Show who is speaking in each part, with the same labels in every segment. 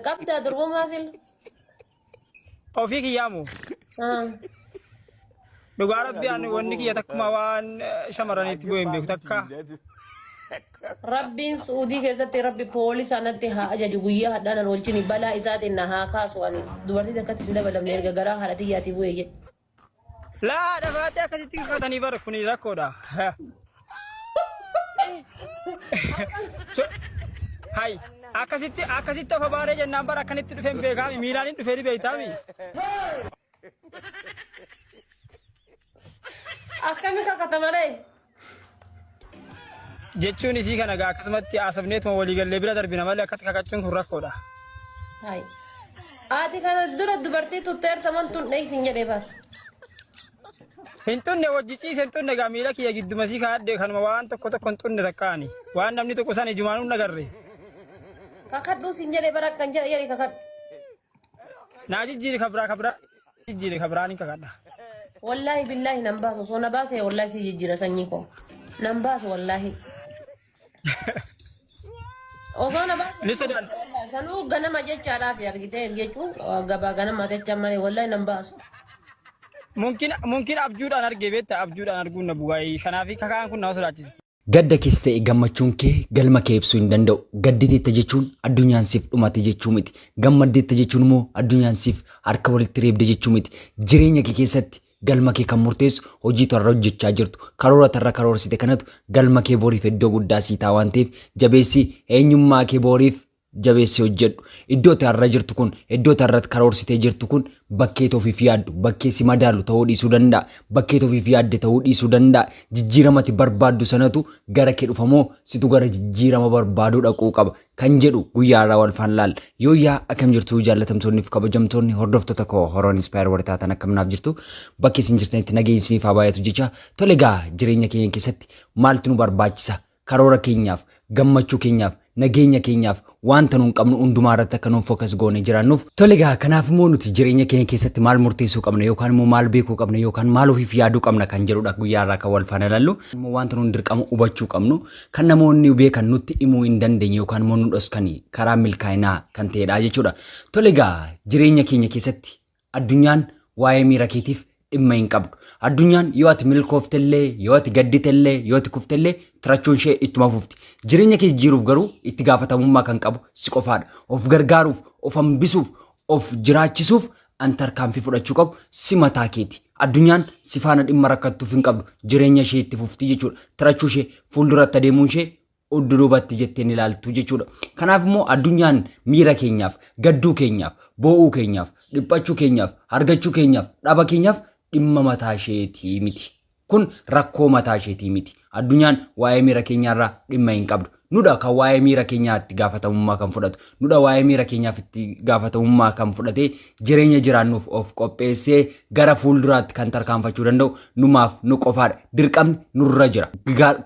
Speaker 1: قبضة ضربة ماسل
Speaker 2: توفيق يامو دوغا ربي أنا ونيك يتك موان شمراني تقوين بيك تكا
Speaker 1: ربي سعودي كذا ربي بوليس أنا تها أجا جوية هذا أنا نقولني بلا إزاد إنها كاسواني دورتي تكت تلا بلا منير جرا هرتي ياتي بويه
Speaker 2: لا دفعتي أكتي كاتني بركوني راكودا هاي akasitti fabaaree jennaan bara akkanitti dhufeen beekaami miilaan dhufee beeytaami
Speaker 1: akkami kakatamaree
Speaker 2: jechuun isii kana gaa akkasumatti asabneetuma walii gallee bira darbina malee akkatti kakachuun kun rakkoodha.
Speaker 1: Hai ati kana dura dubartii tutteertaman tun dheeysin jedhee bar
Speaker 2: hin tunne wajji ciise hin tunne gaa miila kiyya giddumasii kaadhee kanuma waan tokko tokko hin tunne takkaani waan namni tokko san ijumaanuu nagarre
Speaker 1: kakadhu sin jedhee bar akkan jedhe yeri kakadhu
Speaker 2: naa jijjiiri kabraa jijjiiri kabraa ni kakadha
Speaker 1: wallahi billahi nan baasu so na baase wallahi si jijjiira sanyii ko nan baasu wallahi osona ba
Speaker 2: lisadan
Speaker 1: sanu ganama jechaadhaaf argite jechuun gabaa ganama jecha malee wallahi nan baasu
Speaker 2: mungkin abjuudhaan argee beektaa abjuudhaan arguun na bu'aa kanaafi kakaan kun nama sodaachisa.
Speaker 3: Gadda keessa ta'e gammachuun kee galma kee ibsuu hin danda'u. Gadditeetta jechuun addunyaan siif dhumate jechuu miti. Gammaddeetta jechuun immoo addunyaan siif harka walitti reebde jechuu miti. Jireenya kee keessatti galma kee kan murteessu hojii torra hojjechaa jirtu. Karoora tarra karoorsite kanatu galma kee boriif iddoo guddaa sii ta'a waan ta'eef jabeessi eenyummaa kee boriif jabeessi hojjedhu. Iddoo tarra jirtu kun iddoo tarratti karoorsitee jirtu kun bakkee toofiif yaaddu bakkee si madaalu ta'uu dhiisuu danda'a. Bakkee toofiif yaadde ta'uu dhiisuu danda'a. Jijjiiramati barbaaddu sanatu gara kee dhufamoo situ gara jijjiirama barbaaduu dhaquu qaba kan jedhu guyyaarraa wal faan laal. Yoo yaa akkam jirtu jaallatamtoonni fi kabajamtoonni hordoftoota koo horoon inspire wartaatan akkam jirtu bakkee isin jirtanitti nageenyi fi baay'atu jecha tole gaa jireenya keenya keessatti maaltu nu barbaachisa karoora keenyaaf gammachuu keenyaaf nageenya keenyaaf wanta nuun qabnu hundumaa irratti akka nuun focus goone jiraannuuf tole gaa kanaaf immoo nuti jireenya keenya keessatti maal murteessuu qabna yookaan immoo maal beekuu qabna yookaan maal ofiif yaaduu qabna kan jedhudha guyyaarraa kan wal faana ilaallu wanta nuun dirqama hubachuu qabnu kan namoonni beekan nutti himuu hin dandeenye yookaan immoo nu dhoskan karaa milkaa'inaa kan ta'edha jechuudha. Tole gaa jireenya keenya keessatti addunyaan waa'ee miira keetiif dhimma hin qabdu. Addunyaan yoo ati milkooftellee yoo ati gadditellee yoo ati kuftellee tirachuun ishee ittuma fufti. Jireenya kee jijjiiruuf garuu itti gaafatamummaa kan qabu si qofaadha. Of gargaaruuf, of hambisuuf, of jiraachisuuf tarkaanfii fudhachuu qabu si mataa keeti. Addunyaan si faana dhimma rakkattuuf hin qabdu. Jireenya ishee itti fufti jechuudha. Tirachuu ishee fuulduratti adeemuun ishee udduubatti jettee ilaaltu jechuudha. Kanaaf immoo addunyaan miira keenyaaf, gadduu keenyaaf, boo'uu keenyaaf, dhiphachuu keenyaaf, argachuu keenyaaf, dhaba keenyaaf dhimma mataa isheetii miti. Kun rakkoo mataa isheetii miti. Addunyaan waa'ee miira keenyaarraa dhimma hin qabdu. Nudha kan waa'ee miira keenyaa itti gaafatamummaa kan fudhatu. Nudha waa'ee miira keenyaaf itti gaafatamummaa kan fudhatee jireenya jiraannuuf of qopheessee gara fuulduraatti kan tarkaanfachuu danda'u numaaf nu qofaadha. Dirqamni nurra jira.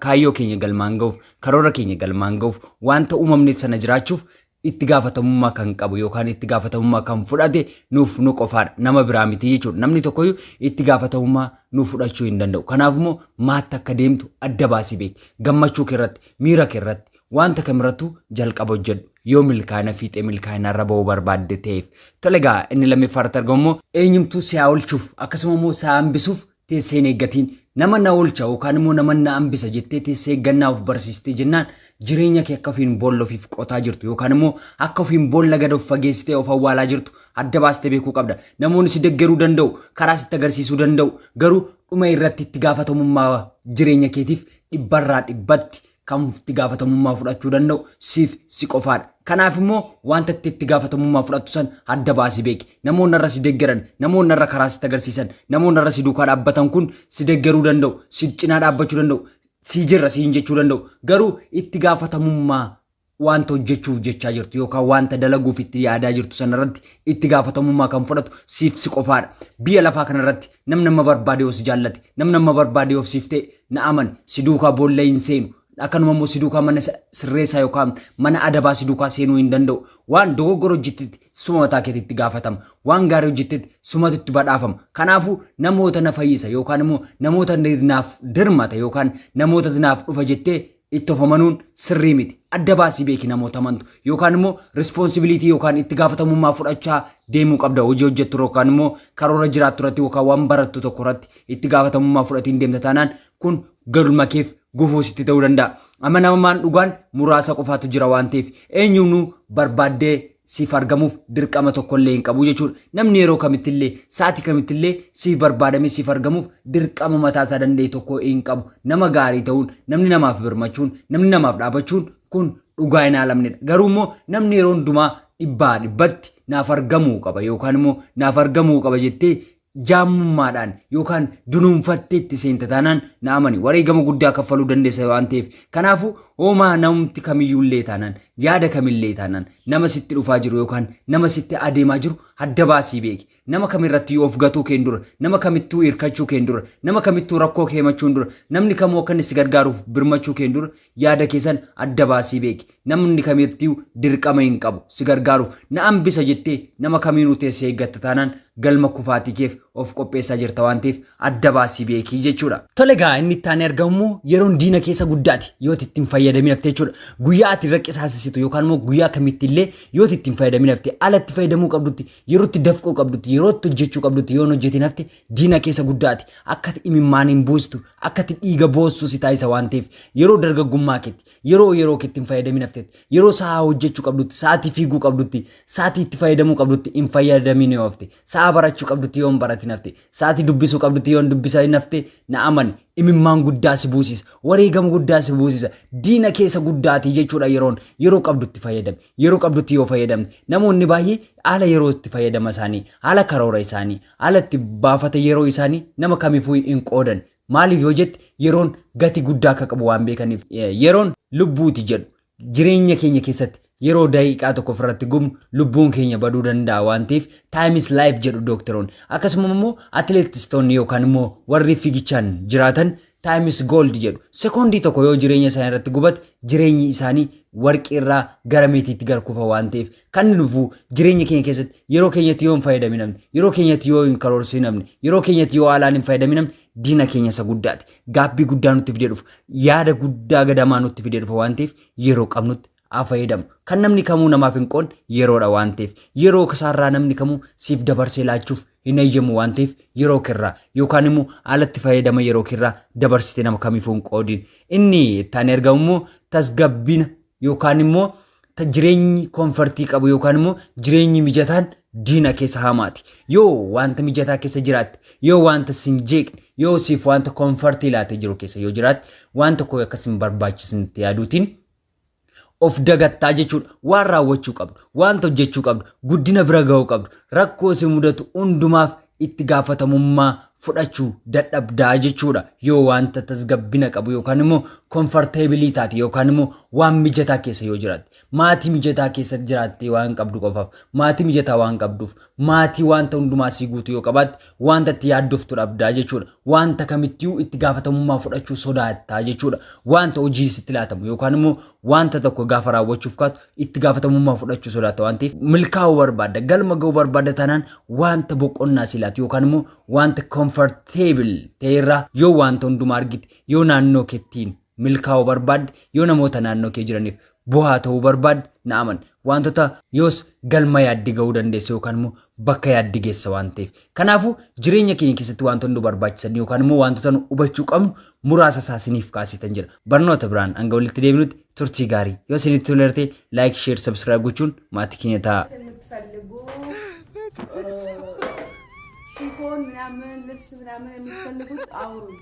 Speaker 3: Kaayyoo keenya galmaan ga'uuf, karoora keenya galmaan ga'uuf, wanta uumamneef sana jiraachuuf itti gaafatamummaa kan qabu yookaan itti gaafatamummaa kan fudhate nuuf nu qofaadha. Nama biraa miti jechuudha. Namni tokkoyyuu itti gaafatamummaa nu fudhachuu hin danda'u. Kanaaf immoo maatti akka deemtu adda baasii beeki. Gammachuu kee irratti, miira kee irratti wanta kamirrattuu jalqaba hojjedhu. Yoo milkaa'ina fiixee milkaa'ina irra ba'uu barbaadde ta'eef. Tole gaa inni lammeeffaarratti argamu immoo eenyumtuu si oolchuuf akkasuma immoo si hambisuuf teessee hin eeggatiin. Nama na oolcha yookaan immoo nama na hambisa jettee teessee eeggannaa of barsiistee jennaan jireenya kee akka ofiin boolla ofiif qotaa jirtu yookaan immoo akka ofiin boolla gad of fageessitee of awwaalaa jirtu adda baastee beekuu qabda. Namoonni si deeggaruu danda'u, karaa sitti agarsiisuu danda'u, garuu dhuma irratti itti gaafatamummaa jireenya keetiif dhibbarraa dhibbatti kan itti gaafatamummaa fudhachuu danda'u siif si qofaadha. Kanaaf immoo wanta itti gaafatamummaa fudhattu san adda baasii beeki. Namoonni irra si deeggaran, namoonni irra karaa sitti agarsiisan, namoonni irra si duukaa dhaabbatan kun si deeggaruu danda'u, si cinaa dhaabbachuu danda'u, si jirra siin jechuu danda'u. Garuu itti gaafatamummaa wanta hojjechuuf jechaa jirtu yookaan wanta dalaguuf itti yaadaa jirtu sanarratti itti gaafatamummaa kan fudhatu siif si qofaadha. Biyya lafaa kanarratti namni nama barbaade yoo si jaallate, namni nama barbaade yoo siif ta'e na aman si duukaa boolla hin seenu. Akkanuma immoo si duukaa mana sirreessaa yookaan mana adabaa si duukaa seenuu hin danda'u. Waan dogoggora hojjettetti suma mataa keetitti gaafatama. Waan gaarii hojjettetti sumatti badhaafama. Kanaafuu namoota na fayyisa yookaan immoo namoota naaf dirmata yookaan namoota naaf dhufa jettee itti of amanuun sirrii miti. Adda baasii beeki namoota amantu yookaan immoo responsibility yookaan itti gaafatamummaa fudhachaa deemuu qabda. Hojii hojjettu yookaan immoo karoora jiraattu irratti yookaan waan barattu tokko irratti itti gaafatamummaa fudhatiin deemta taanaan kun galma keef gufuu sitti ta'uu danda'a. Amanamaan dhugaan muraasa qofaatu jira waan ta'eef eenyuunuu barbaaddee siif argamuuf dirqama tokkollee hin qabu jechuudha. Namni yeroo kamittillee sa'aatii kamittillee siif barbaadamee siif argamuuf dirqama mataa isaa danda'e tokko hin qabu. Nama gaarii ta'uun, namni namaaf birmachuun, namni namaaf dhaabachuun kun dhugaa hin haalamnedha. Garuu immoo namni yeroo hundumaa dhibbaa dhibbatti naaf argamuu qaba yookaan immoo naaf argamuu qaba jettee jaamummaadhaan yookaan dunuunfattee itti seenta taanaan na amani wareegama guddaa kaffaluu dandeessa waan ta'eef. Kanaafuu hoomaa namti kamiyyuullee taanaan yaada kamillee taanaan nama sitti dhufaa jiru yookaan nama sitti adeemaa jiru adda baasii beeki. Nama kamirratti of gatuu keen dura, nama kamittuu hirkachuu keen dura, nama kamittuu rakkoo kee himachuun dura, namni kamuu akka inni si gargaaruuf birmachuu keen dura yaada keessan adda baasii beeki. Namni kamittuu dirqama hin qabu si gargaaruuf na hambisa jettee nama kamiinuu teessee eeggatta taanaan galma kufaatii keef of qopheessaa jirta waan ta'eef adda baasii beekii jechuudha. Tole gaa inni itti aanee argamu yeroon diina keessa guddaati yoo ittiin fayyadamin hafte jechuudha. Guyyaa ati rakkisaasisitu yookaan immoo guyyaa kamittillee yoo ittiin fayyadamin hafte alatti fayyadamuu qabdutti yerootti dafquu qabdutti yerootti hojjechuu qabdutti yoo hojjetin hafte diina keessa guddaati. Akka imimmaan hin buustu akka dhiiga boossu si taasisa waan ta'eef yeroo dargaggummaa keetti yeroo keetti hin fayyadamin hafte yeroo sa'a hojjechuu qabdutti sa'aatii fiiguu qabdutti sa'aatii itti fayyadamuu qabdutti hin fayyadamin yoo hafte sa'a barachuu qabdutti yoo hin baratin hafte sa'aatii dubbisuu qabdutti yoo hin dubbisaa hin hafte na amani imimmaan guddaa si buusisa wareegama guddaa si buusisa diina keessa guddaati jechuudha. Yeroo qabdutti fayyadame yeroo qabdutti yoo fayyadamte namoonni baay'ee haala yeroo itti fayyadama isaanii haala karoora isaanii haala itti baafata yeroo isaanii nama kamiifuu hin qoodan. Maaliif yoo jette yeroon gati guddaa akka qabu waan beekaniif yeroon lubbuuti jedhu jireenya keenya keessatti yeroo daqiiqaa tokko ofirratti gubnu lubbuun keenya baduu danda'a waan ta'eef time is life jedhu dooktaroonni. Akkasuma immoo atileetistoonni yookaan immoo warri fiigichaan jiraatan time is gold jedhu. Sekoondii tokko yoo jireenya isaanii irratti gubate jireenyi isaanii warqii irraa gara meetiitti gara kufa waan ta'eef kan nufu jireenya keenya keessatti yeroo keenyatti yoo hin fayyadaminamne yeroo keenyatti yoo hin karoorsinamne yeroo keenyatti yoo haalaan hin fayyadaminamne diina keenya isa guddaati. Gaabbii guddaa nutti fidee dhufa yaada guddaa gadamaa nutti fidee dhufa waan ta'eef yeroo qabnutti fayyadamu. Kan namni kamuu namaaf hin qoonne yeroodha waan ta'eef yeroo kasaarraa namni kamuu siif dabarsee laachuuf hin eeyyamu waan ta'eef yeroo kirraa yookaan immoo alatti fayyadama yeroo kirraa dabarsitee nama kamiifuu hin qoodin. Inni itti argamu immoo tasgabbina yookaan immoo jireenyi koonfartii qabu yookaan immoo jireenyi mijataan diina keessa hamaati. Yoo wanta mijataa keessa jiraatte yoo wanta sin jeeqne yoo siif wanta koonfartii laatee jiru keessa yoo jiraatte wanta koo akkasin barbaachisnitti yaaduutiin of dagattaa jechuudha. Waan raawwachuu qabdu wanta hojjechuu qabdu guddina bira ga'uu qabdu rakkoo si mudatu hundumaaf itti gaafatamummaa fudhachuu dadhabdaa jechuudha. Yoo wanta tasgabbina qabu yookaan immoo comfortability taate yookaan immoo waan mijataa keessa yoo jiraatte maatii mijataa keessa jiraatte waan qabdu qofaaf maatii mijataa waan qabduuf maatii wanta hundumaa si guutu yoo qabaatte wanta itti yaaddoftu dhabdaa jechuudha. Wanta kamittiyyuu itti gaafatamummaa fudhachuu sodaattaa jechuudha. Wanta hojii sitti laatamu yookaan immoo wanta tokko gaafa raawwachuuf kaatu itti gaafatamummaa fudhachuu sodaata waan ta'eef milkaa'uu barbaadda galma ga'uu barbaadda taanaan wanta boqonnaa si laatu yookaan immoo wanta comfortable ta'erraa yoo wanta hundumaa argite yoo naannoo keettiin milkaa'uu barbaadde yoo namoota naannoo kee jiraniif bu'aa ta'uu barbaadde na amani wantota yoos galma yaaddi ga'uu dandeessa yookaan immoo bakka yaaddi geessa waan ta'eef. Kanaafuu jireenya keenya keessatti wantoota nu barbaachisan yookaan immoo wantoota nu hubachuu qabnu muraasa isaaniif kaasitan jira. Barnoota biraan hanga walitti deebinutti turtii gaarii yoo isinitti tolerte like share subscribe gochuun maatii keenya ta'a.
Speaker 4: ሽፎን ምናምን ልብስ ምናምን የሚፈልጉት አውሩኝ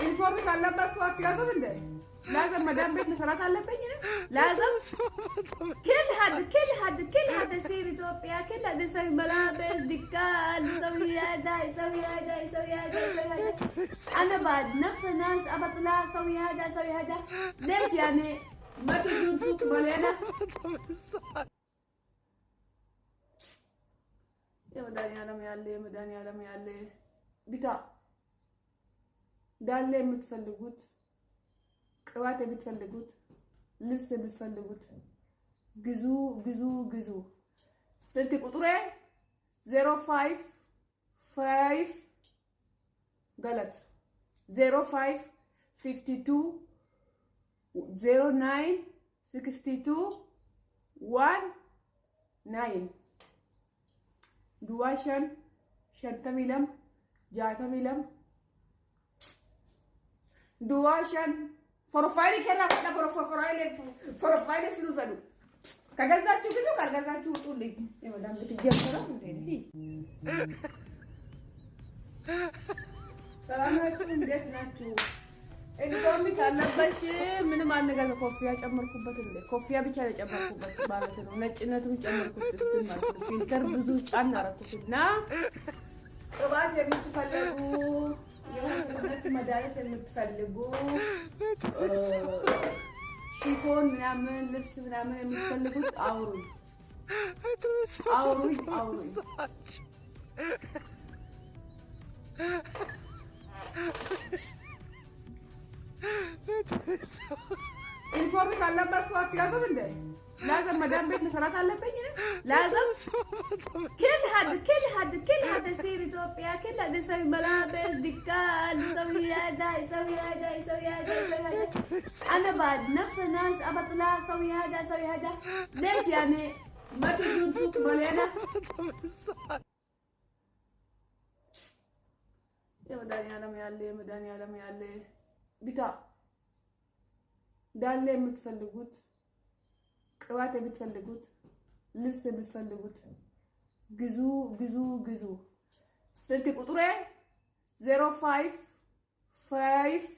Speaker 4: ኢንፎርም ካለባችሁ አትያዙም እንዴ? لازم مدام بيت مسارات አለብኝ لازم كل حد يصير إثيوبيا كل حد يسوي ملابس دكان يسوي هذا أنا بعد نفس الناس أبطلع أسوي هذا ليش يعني ما تجون سوق مليانة يا مداني عالم يالي بتاع دالي متفلقوت قوات بتفلقوت لبس بتفلقوت ግዙ ስልክ ቁጥሬ 055 ገለት 0552 09 62 19 duwashan shantamilem jaatamilam duwashan ፕሮፋይል ከራ ፕሮፋይል ሲሉዘሉ ከገዛችሁ ግዙ ካልገዛችሁ ውጡልኝ። የመዳም ብትጀምረው እንዴ ሰላም ናችሁ? እንዴት ናችሁ? ኢንፎርሚ ካለበሽ ምንም አነጋገር ኮፊያ ጨመርኩበት እንዴ ኮፊያ ብቻ የጨመርኩበት ማለት ነው። ነጭነቱን ጨመርኩበት ማለት ነው። ፊልተር ብዙ ጫን አደረኩትና ቅባት የምትፈልጉ የሁለት መድኃኒት የምትፈልጉ ሽፎን ምናምን ልብስ ምናምን የምትፈልጉት አውሩኝ። ኢንፎርም ካለባችሁ አትያዙም እንዴ? لازم مدام بيت مسارات علبين لازم كل حد يصير إثيوبيا كل حد يسوي ملابس دكان يسوي هذا أنا بعد نفس الناس أبطلع أسوي هذا ليش يعني ما تجون سوق مليانة يا مداني عالم يالي بتاع دالي متفلقوت ቅባት የምትፈልጉት ልብስ የምትፈልጉት ግዙ ስልክ ቁጥሬ 055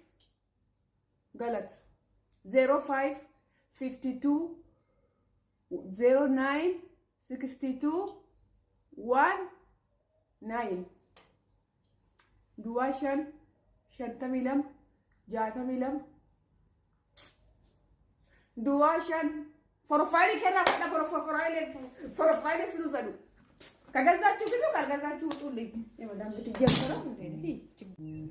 Speaker 4: ገለት 0552 09 62 19 duwashan shantamilem jaatamilam duwashan ፕሮፋይል ከራ ፕሮፋይል ሲሉዘሉ ከገዛችሁ ግዙ ካልገዛችሁ ውጡልኝ። የመዳም ብትጀምረው እንዴ